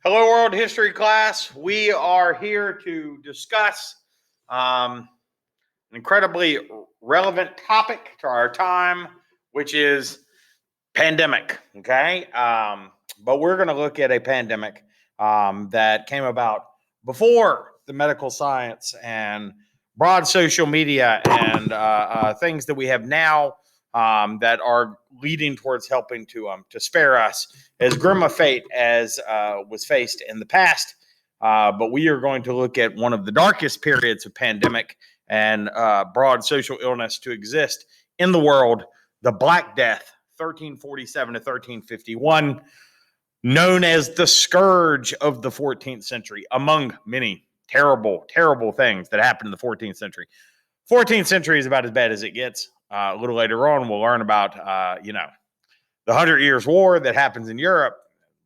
Hello, world history class. We are here to discuss an incredibly relevant topic to our time, which is pandemic. Okay, but we're going to look at a pandemic that came about before the medical science and broad social media and things that we have now that are leading towards helping to spare us as grim a fate as was faced in the past. But we are going to look at one of the darkest periods of pandemic and broad social illness to exist in the world, the Black Death, 1347 to 1351, known as the scourge of the 14th century, among many terrible, terrible things that happened in the 14th century. 14th century is about as bad as it gets. A little later on, we'll learn about, the 100 Years' War that happens in Europe,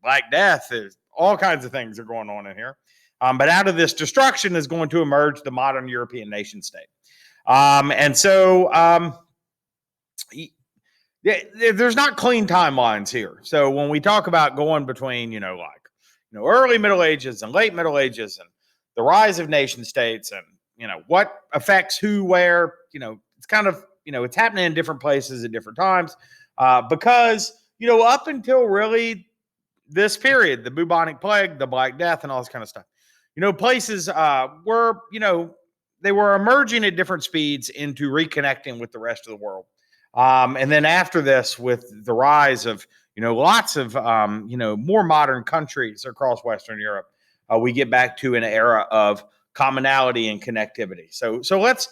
Black Death, all kinds of things are going on in here. But out of this destruction is going to emerge the modern European nation state. There's not clean timelines here. So when we talk about going between, early Middle Ages and late Middle Ages and the rise of nation states and, what affects who, where, it's kind of, it's happening in different places at different times because, up until really this period, the bubonic plague, the Black Death, and all this kind of stuff, places were, they were emerging at different speeds into reconnecting with the rest of the world. And then after this, with the rise of, lots of, more modern countries across Western Europe, we get back to an era of commonality and connectivity. So let's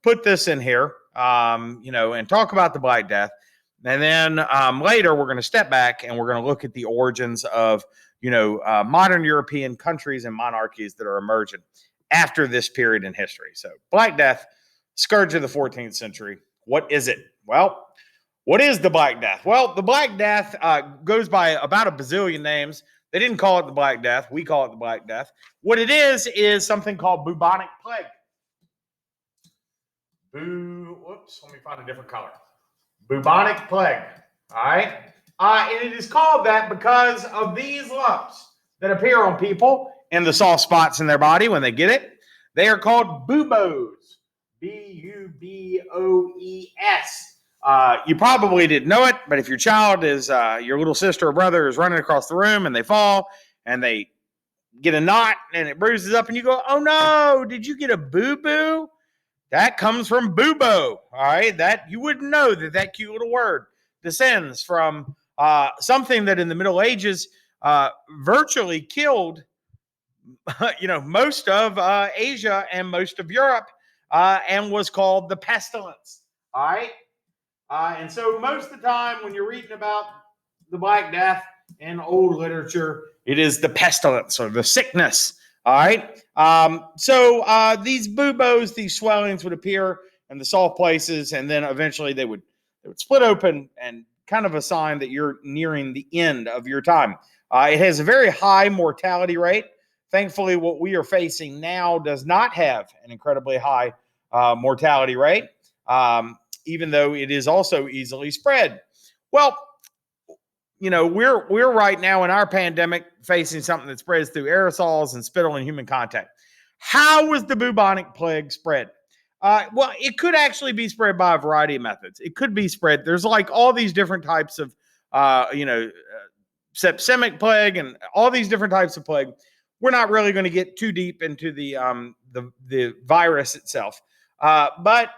put this in here, and talk about the Black Death. And then later, we're going to step back and we're going to look at the origins of, modern European countries and monarchies that are emerging after this period in history. So Black Death, scourge of the 14th century. What is it? Well, what is the Black Death? Well, the Black Death goes by about a bazillion names. They didn't call it the Black Death. We call it the Black Death. What it is something called bubonic plague. Whoops, let me find a different color. Bubonic plague, all right? And it is called that because of these lumps that appear on people in the soft spots in their body when they get it. They are called buboes, B-U-B-O-E-S. You probably didn't know it, but if your child is, your little sister or brother is running across the room and they fall and they get a knot and it bruises up and you go, oh no, did you get a boo-boo? That comes from bubo, all right? That you wouldn't know that cute little word descends from something that in the Middle Ages virtually killed, most of Asia and most of Europe, and was called the pestilence, all right? And so most of the time when you're reading about the Black Death in old literature, it is the pestilence or the sickness. All right. So these buboes, these swellings would appear in the soft places, and then eventually they would split open, and kind of a sign that you're nearing the end of your time. It has a very high mortality rate. Thankfully, what we are facing now does not have an incredibly high mortality rate, even though it is also easily spread. Well, we're right now in our pandemic facing something that spreads through aerosols and spittle and human contact. How was the bubonic plague spread? Well, it could actually be spread by a variety of methods. It could be spread. There's like all these different types of, septicemic plague and all these different types of plague. We're not really going to get too deep into the virus itself, but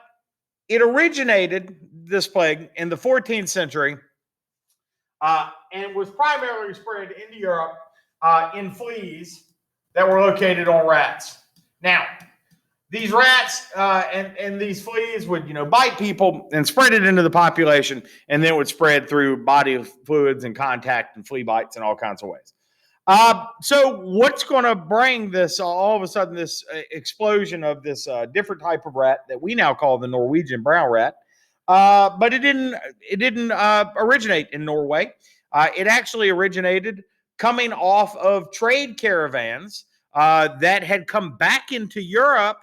it originated, this plague, in the 14th century. And was primarily spread into Europe in fleas that were located on rats. Now, these rats and these fleas would, bite people and spread it into the population, and then it would spread through body fluids and contact and flea bites in all kinds of ways. So what's going to bring this, all of a sudden, this explosion of this different type of rat that we now call the Norwegian brown rat? But it didn't originate in Norway. It actually originated coming off of trade caravans that had come back into Europe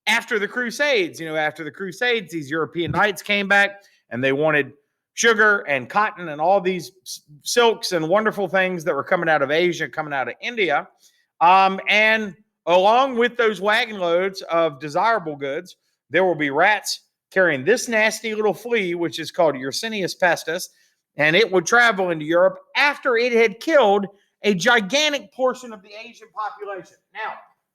after the Crusades. After the Crusades, these European knights came back and they wanted sugar and cotton and all these silks and wonderful things that were coming out of Asia, coming out of India. And along with those wagon loads of desirable goods, there will be rats carrying this nasty little flea, which is called Yersinia pestis, and it would travel into Europe after it had killed a gigantic portion of the Asian population. Now,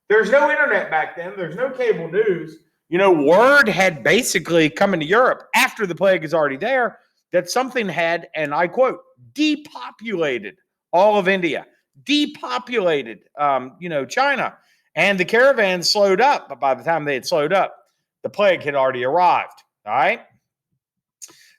there's no internet back then. There's no cable news. Word had basically come into Europe after the plague is already there that something had, and I quote, depopulated all of India, depopulated, China. And the caravan slowed up, but by the time they had slowed up, the plague had already arrived. All right.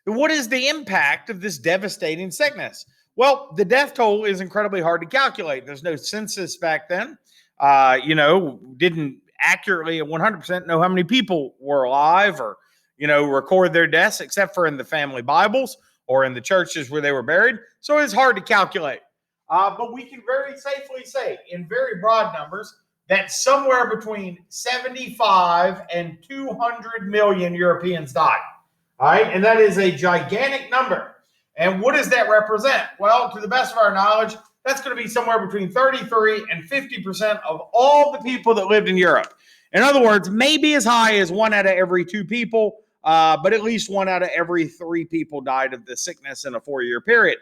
What is the impact of this devastating sickness? Well, the death toll is incredibly hard to calculate. There's no census back then. Didn't accurately 100% know how many people were alive or, record their deaths, except for in the family Bibles or in the churches where they were buried. So it's hard to calculate. But we can very safely say, in very broad numbers, that somewhere between 75 and 200 million Europeans died. All right. And that is a gigantic number. And what does that represent? Well, to the best of our knowledge, that's going to be somewhere between 33 and 50% of all the people that lived in Europe. In other words, maybe as high as 1 out of every 2 people, but at least 1 out of every 3 people died of the sickness in a 4-year period.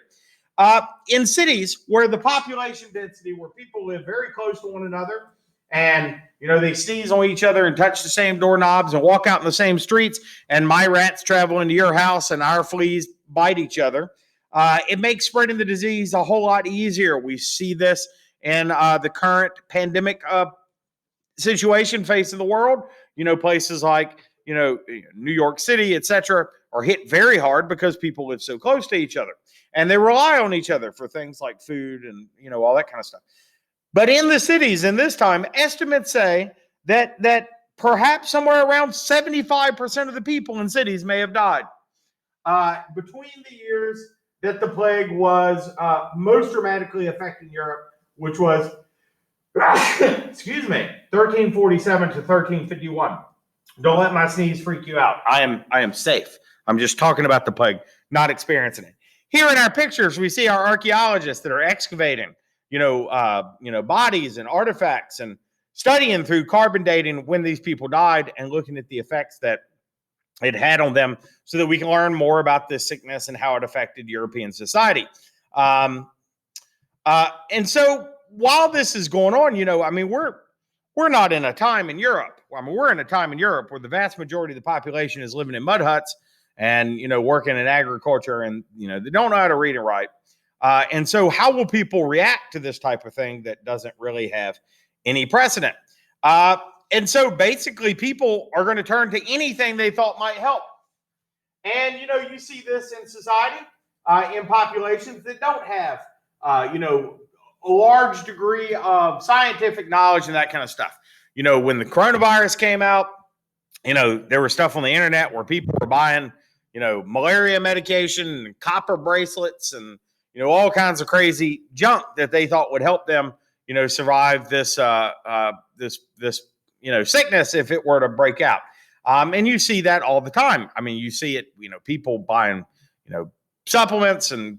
In cities where the population density, where people live very close to one another, and, they sneeze on each other and touch the same doorknobs and walk out in the same streets, and my rats travel into your house and our fleas bite each other, it makes spreading the disease a whole lot easier. We see this in the current pandemic situation facing the world. Places like, New York City, etc., are hit very hard because people live so close to each other. And they rely on each other for things like food and, all that kind of stuff. But in the cities in this time, estimates say that perhaps somewhere around 75% of the people in cities may have died. Between the years that the plague was most dramatically affecting Europe, which was, 1347 to 1351. Don't let my sneeze freak you out. I am safe. I'm just talking about the plague, not experiencing it. Here in our pictures, we see our archaeologists that are excavating, bodies and artifacts and studying through carbon dating when these people died and looking at the effects that it had on them so that we can learn more about this sickness and how it affected European society. And so while this is going on, we're not in a time in Europe. We're in a time in Europe where the vast majority of the population is living in mud huts and, working in agriculture and, they don't know how to read and write. And so how will people react to this type of thing that doesn't really have any precedent? And so basically people are going to turn to anything they thought might help. And, you see this in society, in populations that don't have, a large degree of scientific knowledge and that kind of stuff. When the coronavirus came out, there was stuff on the internet where people were buying, malaria medication and copper bracelets and, all kinds of crazy junk that they thought would help them, survive this, sickness if it were to break out. And you see that all the time. You see it, people buying, supplements and,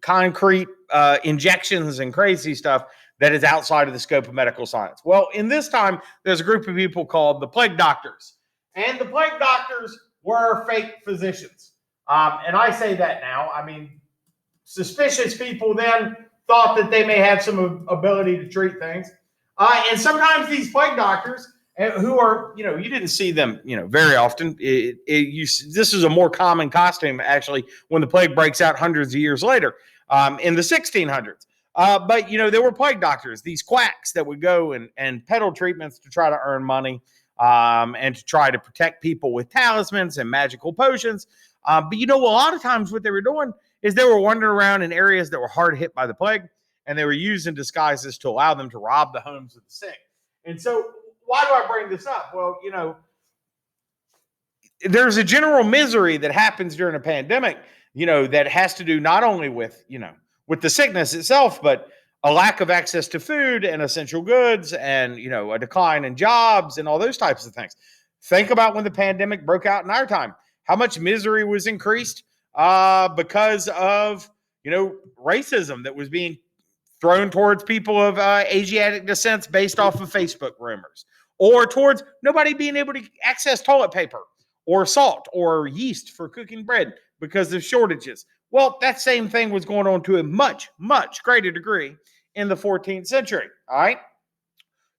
concrete injections and crazy stuff that is outside of the scope of medical science. Well, in this time, there's a group of people called the plague doctors. And the plague doctors were fake physicians. And I say that now. Suspicious people then thought that they may have some ability to treat things. And sometimes these plague doctors, who are, you didn't see them, very often. This is a more common costume, actually, when the plague breaks out hundreds of years later, in the 1600s. But, there were plague doctors, these quacks that would go and peddle treatments to try to earn money and to try to protect people with talismans and magical potions. But, a lot of times what they were doing is they were wandering around in areas that were hard hit by the plague, and they were using disguises to allow them to rob the homes of the sick. And so why do I bring this up? Well, there's a general misery that happens during a pandemic, that has to do not only with, with the sickness itself, but a lack of access to food and essential goods and, a decline in jobs and all those types of things. Think about when the pandemic broke out in our time, how much misery was increased because of, racism that was being thrown towards people of Asiatic descent based off of Facebook rumors, or towards nobody being able to access toilet paper or salt or yeast for cooking bread because of shortages. Well, that same thing was going on to a much, much greater degree in the 14th century. All right.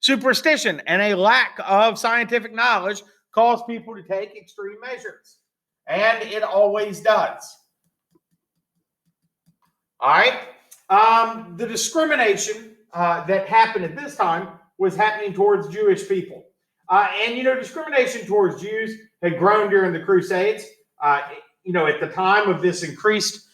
Superstition and a lack of scientific knowledge caused people to take extreme measures. And it always does. All right. The discrimination that happened at this time was happening towards Jewish people. And discrimination towards Jews had grown during the Crusades. At the time of this increased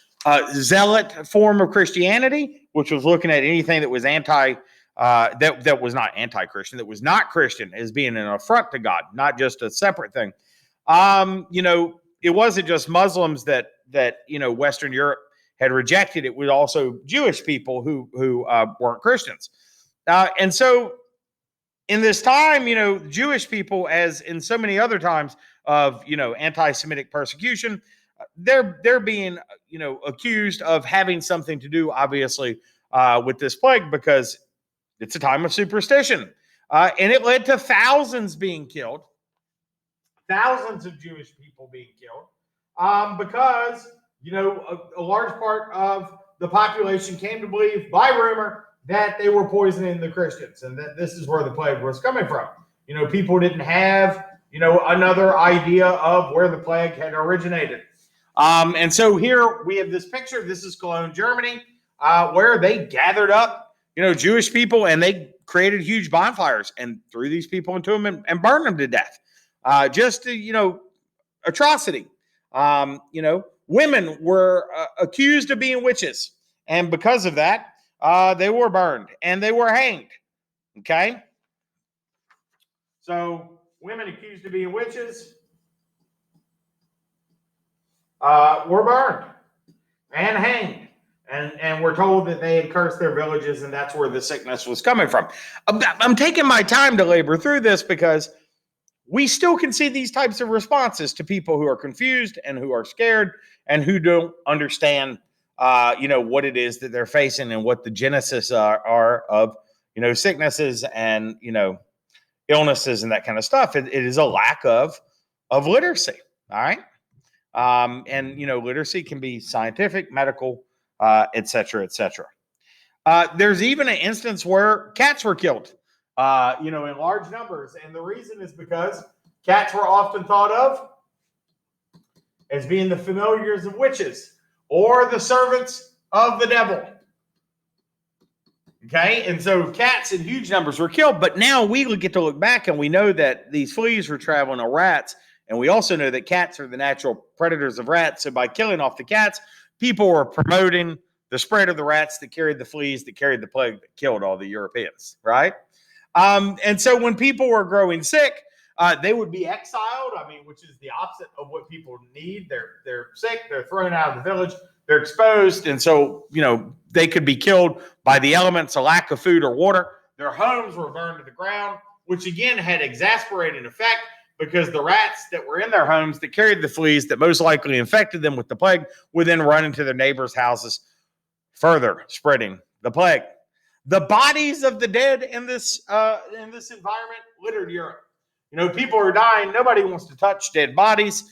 zealot form of Christianity, which was looking at anything that was that was not anti-Christian, that was not Christian, as being an affront to God, not just a separate thing. It wasn't just Muslims that Western Europe had rejected. It was also Jewish people who weren't Christians. And so in this time, Jewish people, as in so many other times of, anti-Semitic persecution, they're being, accused of having something to do, obviously, with this plague, because it's a time of superstition. And it led to thousands being killed, thousands of Jewish people being killed, because, a large part of the population came to believe, by rumor, that they were poisoning the Christians, and that this is where the plague was coming from. People didn't have, another idea of where the plague had originated. And so here we have this picture. This is Cologne, Germany, where they gathered up, Jewish people, and they created huge bonfires and threw these people into them and burned them to death. Just atrocity. Women were accused of being witches, and because of that, they were burned and they were hanged. Okay. So women accused of being witches were burned and hanged. And we're told that they had cursed their villages, and that's where the sickness was coming from. I'm taking my time to labor through this because we still can see these types of responses to people who are confused and who are scared and who don't understand what it is that they're facing and what the genesis are of, sicknesses and, illnesses and that kind of stuff. It is a lack of literacy. All right. And, literacy can be scientific, medical, et cetera, et cetera. There's even an instance where cats were killed, in large numbers. And the reason is because cats were often thought of as being the familiars of witches or the servants of the devil. Okay, and so cats in huge numbers were killed, but now we get to look back and we know that these fleas were traveling on rats, and we also know that cats are the natural predators of rats. So by killing off the cats, people were promoting the spread of the rats that carried the fleas, that carried the plague, that killed all the Europeans, right? And so when people were growing sick, they would be exiled, which is the opposite of what people need. They're sick, they're thrown out of the village, they're exposed, and so, they could be killed by the elements, a lack of food or water. Their homes were burned to the ground, which again had exasperating effect because the rats that were in their homes that carried the fleas that most likely infected them with the plague would then run into their neighbors' houses, further spreading the plague. The bodies of the dead in this environment littered Europe. People are dying. Nobody wants to touch dead bodies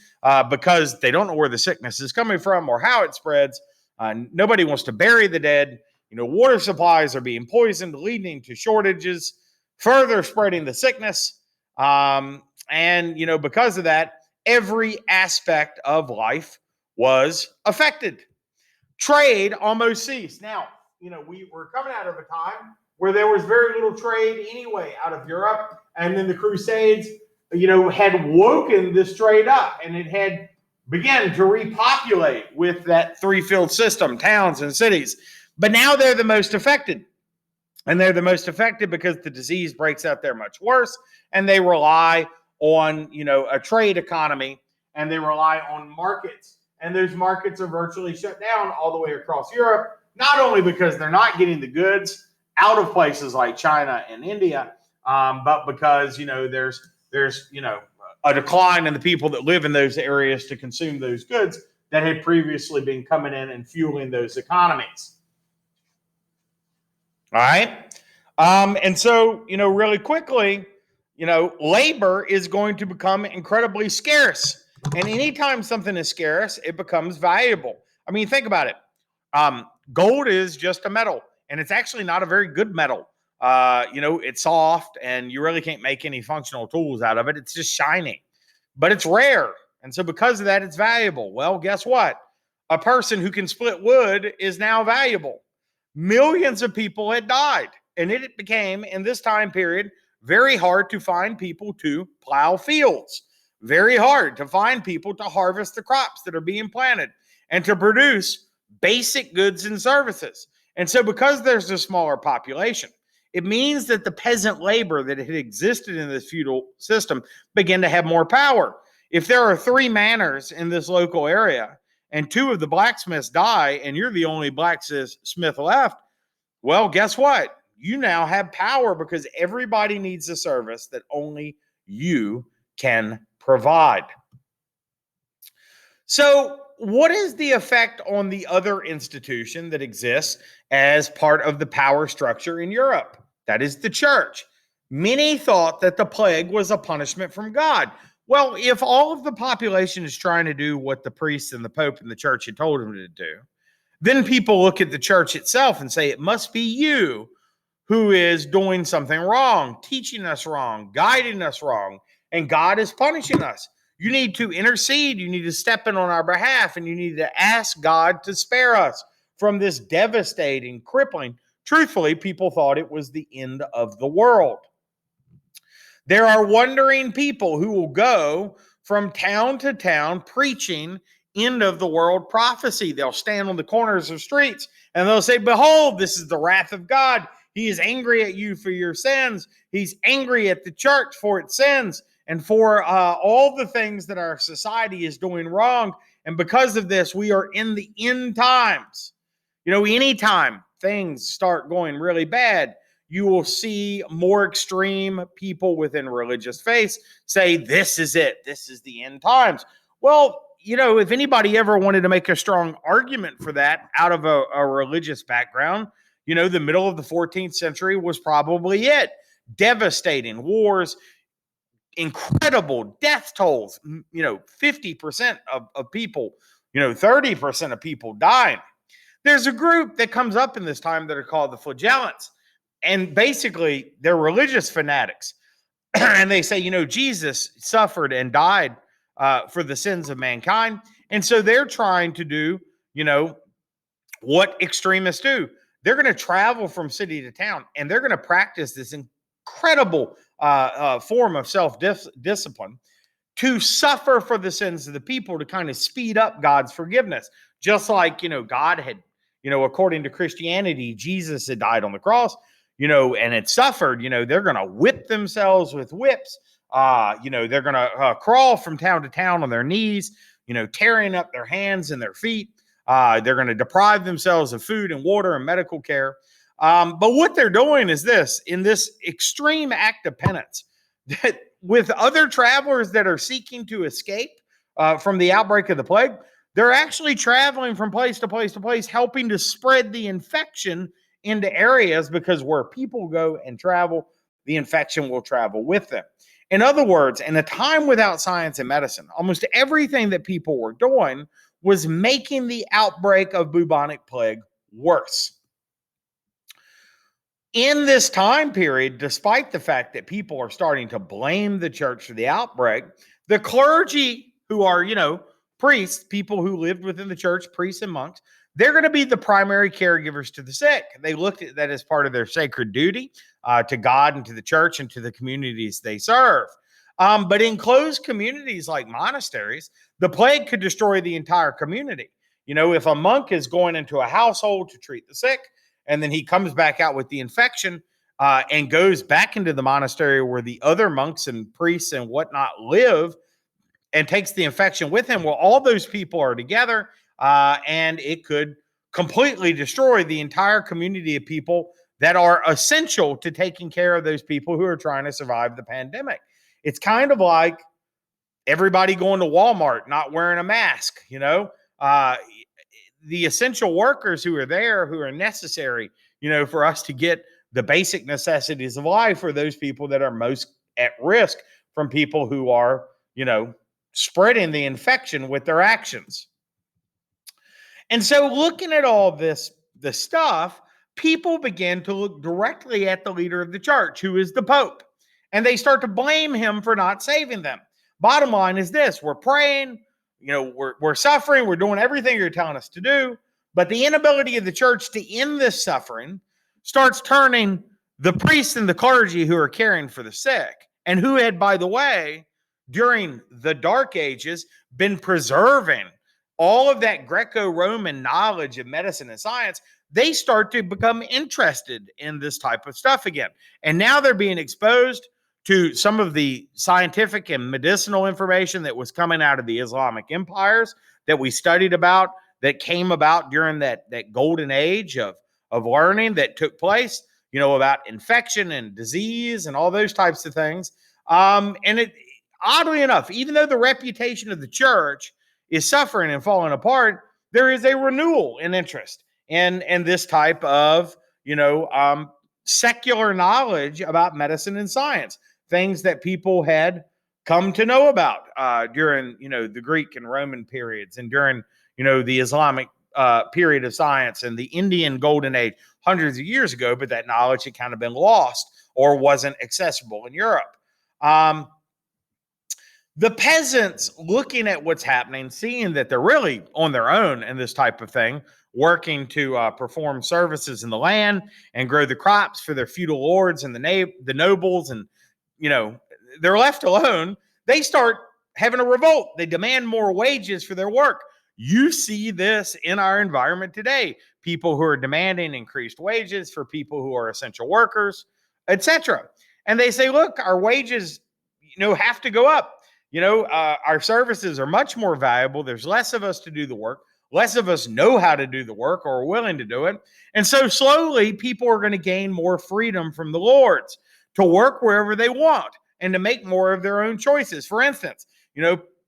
because they don't know where the sickness is coming from or how it spreads. Nobody wants to bury the dead. Water supplies are being poisoned, leading to shortages, further spreading the sickness. And because of that, every aspect of life was affected. Trade almost ceased. Now, we were coming out of a time where there was very little trade anyway out of Europe. And then the Crusades, had woken this trade up, and it had began to repopulate with that three-field system, towns and cities. But now they're the most affected. And they're the most affected because the disease breaks out there much worse, and they rely on, a trade economy, and they rely on markets. And those markets are virtually shut down all the way across Europe, not only because they're not getting the goods out of places like China and India, but because, there's a decline in the people that live in those areas to consume those goods that had previously been coming in and fueling those economies. All right. And so, really quickly, labor is going to become incredibly scarce. And anytime something is scarce, it becomes valuable. I mean, think about it. Gold is just a metal, and it's actually not a very good metal. It's soft, and you really can't make any functional tools out of it. It's just shiny, but it's rare. And so because of that, it's valuable. Well, guess what? A person who can split wood is now valuable. Millions of people had died, and it became, in this time period, very hard to find people to plow fields, very hard to find people to harvest the crops that are being planted and to produce basic goods and services. And so because there's a smaller population, it means that the peasant labor that had existed in this feudal system began to have more power. If there are 3 manors in this local area and 2 of the blacksmiths die and you're the only blacksmith left, well, guess what? You now have power because everybody needs a service that only you can provide. So, what is the effect on the other institution that exists as part of the power structure in Europe? That is the church. Many thought that the plague was a punishment from God. Well, if all of the population is trying to do what the priests and the Pope and the church had told them to do, then people look at the church itself and say, it must be you who is doing something wrong, teaching us wrong, guiding us wrong, and God is punishing us. You need to intercede. You need to step in on our behalf, and you need to ask God to spare us from this devastating, crippling. Truthfully, people thought it was the end of the world. There are wandering people who will go from town to town preaching end of the world prophecy. They'll stand on the corners of streets and they'll say, behold, this is the wrath of God. He is angry at you for your sins. He's angry at the church for its sins and for all the things that our society is doing wrong. And because of this, we are in the end times. Anytime things start going really bad, you will see more extreme people within religious faiths say, this is it. This is the end times. Well, if anybody ever wanted to make a strong argument for that out of a religious background, the middle of the 14th century was probably it. Devastating wars, incredible death tolls, 50% of people, 30% of people dying. There's a group that comes up in this time that are called the flagellants. And basically, they're religious fanatics. And they say, Jesus suffered and died for the sins of mankind. And so they're trying to do, what extremists do. They're going to travel from city to town, and they're going to practice this incredible form of self-discipline to suffer for the sins of the people, to kind of speed up God's forgiveness. Just like, God had, according to Christianity, Jesus had died on the cross, and had suffered. They're going to whip themselves with whips. They're going to crawl from town to town on their knees, tearing up their hands and their feet. They're going to deprive themselves of food and water and medical care. But what they're doing is this, in this extreme act of penance, that with other travelers that are seeking to escape from the outbreak of the plague, they're actually traveling from place to place to place, helping to spread the infection into areas, because where people go and travel, the infection will travel with them. In other words, in a time without science and medicine, almost everything that people were doing was making the outbreak of bubonic plague worse. In this time period, despite the fact that people are starting to blame the church for the outbreak, the clergy, who are, priests, people who lived within the church, priests and monks, they're going to be the primary caregivers to the sick. They looked at that as part of their sacred duty to God and to the church and to the communities they serve. But in closed communities like monasteries, the plague could destroy the entire community. If a monk is going into a household to treat the sick, and then he comes back out with the infection and goes back into the monastery where the other monks and priests and whatnot live and takes the infection with him, well, all those people are together. And it could completely destroy the entire community of people that are essential to taking care of those people who are trying to survive the pandemic. It's kind of like everybody going to Walmart, not wearing a mask, uh, the essential workers who are there, who are necessary, for us to get the basic necessities of life, for those people that are most at risk from people who are, spreading the infection with their actions. And so looking at all the stuff, people begin to look directly at the leader of the church, who is the Pope, and they start to blame him for not saving them. Bottom line is this: we're praying, we're suffering, we're doing everything you're telling us to do, but the inability of the church to end this suffering starts turning the priests and the clergy who are caring for the sick, and who had, by the way, during the Dark Ages, been preserving all of that Greco-Roman knowledge of medicine and science. They start to become interested in this type of stuff again. And now they're being exposed to some of the scientific and medicinal information that was coming out of the Islamic empires that we studied about, that came about during that golden age of learning that took place, about infection and disease and all those types of things. And it, oddly enough, even though the reputation of the church is suffering and falling apart, there is a renewal in interest in this type of, secular knowledge about medicine and science, things that people had come to know about during, the Greek and Roman periods, and during, the Islamic period of science and the Indian golden age hundreds of years ago, but that knowledge had kind of been lost or wasn't accessible in Europe. The peasants, looking at what's happening, seeing that they're really on their own in this type of thing, working to perform services in the land and grow the crops for their feudal lords and the nobles, and they're left alone, they start having a revolt. They demand more wages for their work. You see this in our environment today. People who are demanding increased wages for people who are essential workers, etc. And they say, look, our wages, have to go up. Our services are much more valuable. There's less of us to do the work. Less of us know how to do the work or are willing to do it. And so slowly people are going to gain more freedom from the lords to work wherever they want and to make more of their own choices. For instance,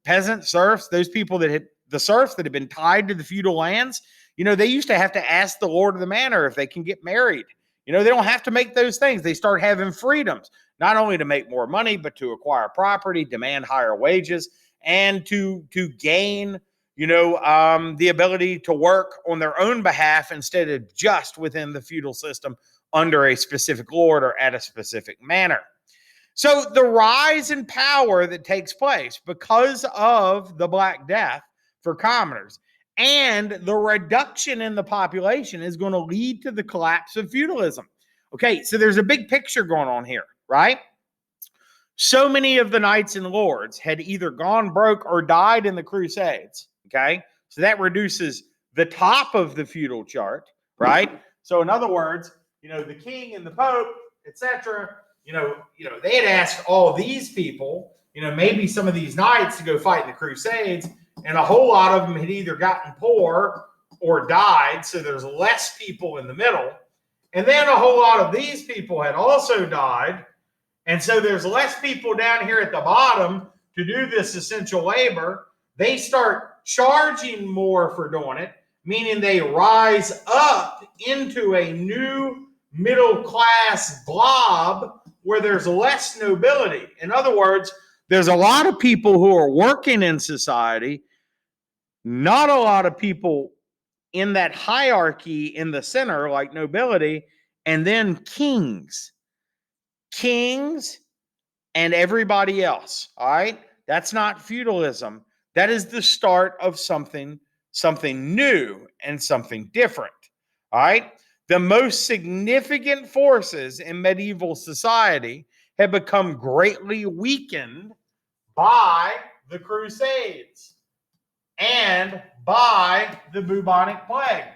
peasant serfs, those people that had the serfs that had been tied to the feudal lands, they used to have to ask the lord of the manor if they can get married. They don't have to make those things. They start having freedoms, not only to make more money, but to acquire property, demand higher wages, and to gain, the ability to work on their own behalf instead of just within the feudal system under a specific lord or at a specific manor. So the rise in power that takes place because of the Black Death for commoners and the reduction in the population is going to lead to the collapse of feudalism. Okay, so there's a big picture going on here, right? So many of the knights and lords had either gone broke or died in the Crusades, okay? So that reduces the top of the feudal chart, right? So in other words, the king and the pope, etc., they had asked all these people, maybe some of these knights to go fight in the Crusades, and a whole lot of them had either gotten poor or died, so there's less people in the middle. And then a whole lot of these people had also died, and so there's less people down here at the bottom to do this essential labor. They start charging more for doing it, meaning they rise up into a new middle class blob where there's less nobility. In other words, there's a lot of people who are working in society, not a lot of people in that hierarchy in the center, like nobility, and then kings and everybody else. All right. That's not feudalism. That is the start of something new and something different. All right. The most significant forces in medieval society have become greatly weakened by the Crusades and by the bubonic plague.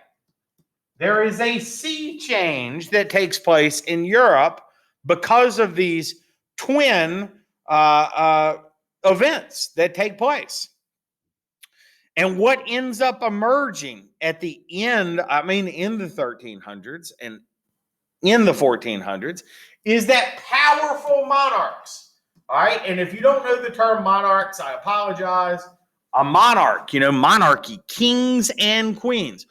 There is a sea change that takes place in Europe because of these twin events that take place. And what ends up emerging at the end, in the 1300s and in the 1400s, is that powerful monarchs. All right. And if you don't know the term monarchs, I apologize. a monarch, monarchy, kings and queens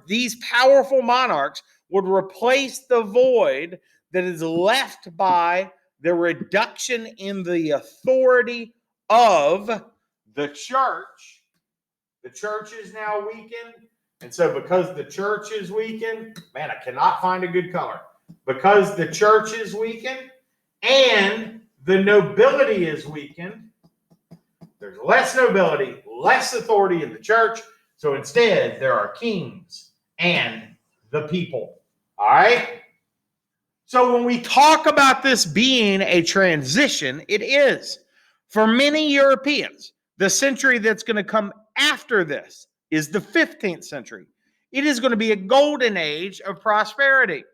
these powerful monarchs would replace the void that is left by the reduction in the authority of the church. The church is now weakened. And so because the church is weakened, man, I cannot find a good color. Because the church is weakened and the nobility is weakened, there's less nobility, less authority in the church. So instead, there are kings and the people. All right? So when we talk about this being a transition, it is. For many Europeans, the century that's going to come after this is the 15th century. It is going to be a golden age of prosperity.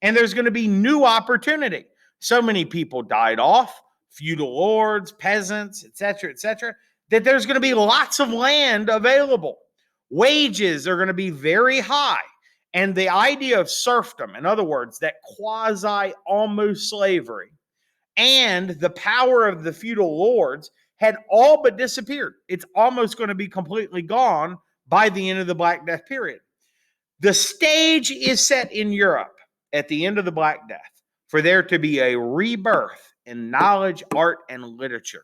And there's going to be new opportunity. So many people died off, feudal lords, peasants, etc., that there's going to be lots of land available. Wages are going to be very high. And the idea of serfdom, in other words, that quasi almost slavery, and the power of the feudal lords had all but disappeared. It's almost going to be completely gone by the end of the Black Death period. The stage is set in Europe at the end of the Black Death for there to be a rebirth in knowledge, art, and literature.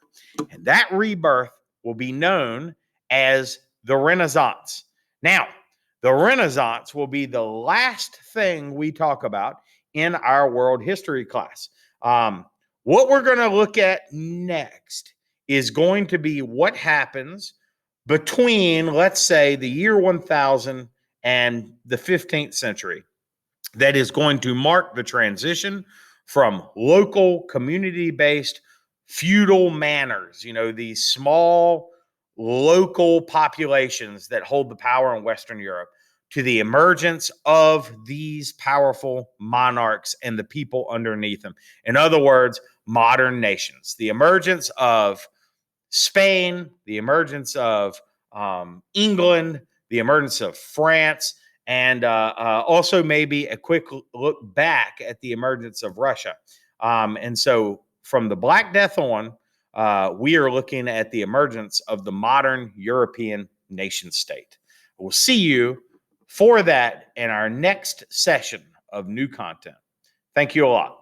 And that rebirth will be known as the Renaissance. Now, the Renaissance will be the last thing we talk about in our world history class. What we're going to look at next is going to be what happens between, let's say, the year 1000 and the 15th century that is going to mark the transition from local, community-based feudal manors, these small local populations that hold the power in Western Europe, to the emergence of these powerful monarchs and the people underneath them. In other words, modern nations. The emergence of Spain, the emergence of England, the emergence of France, and also maybe a quick look back at the emergence of Russia. And so from the Black Death on, we are looking at the emergence of the modern European nation state. We'll see you for that in our next session of new content. Thank you a lot.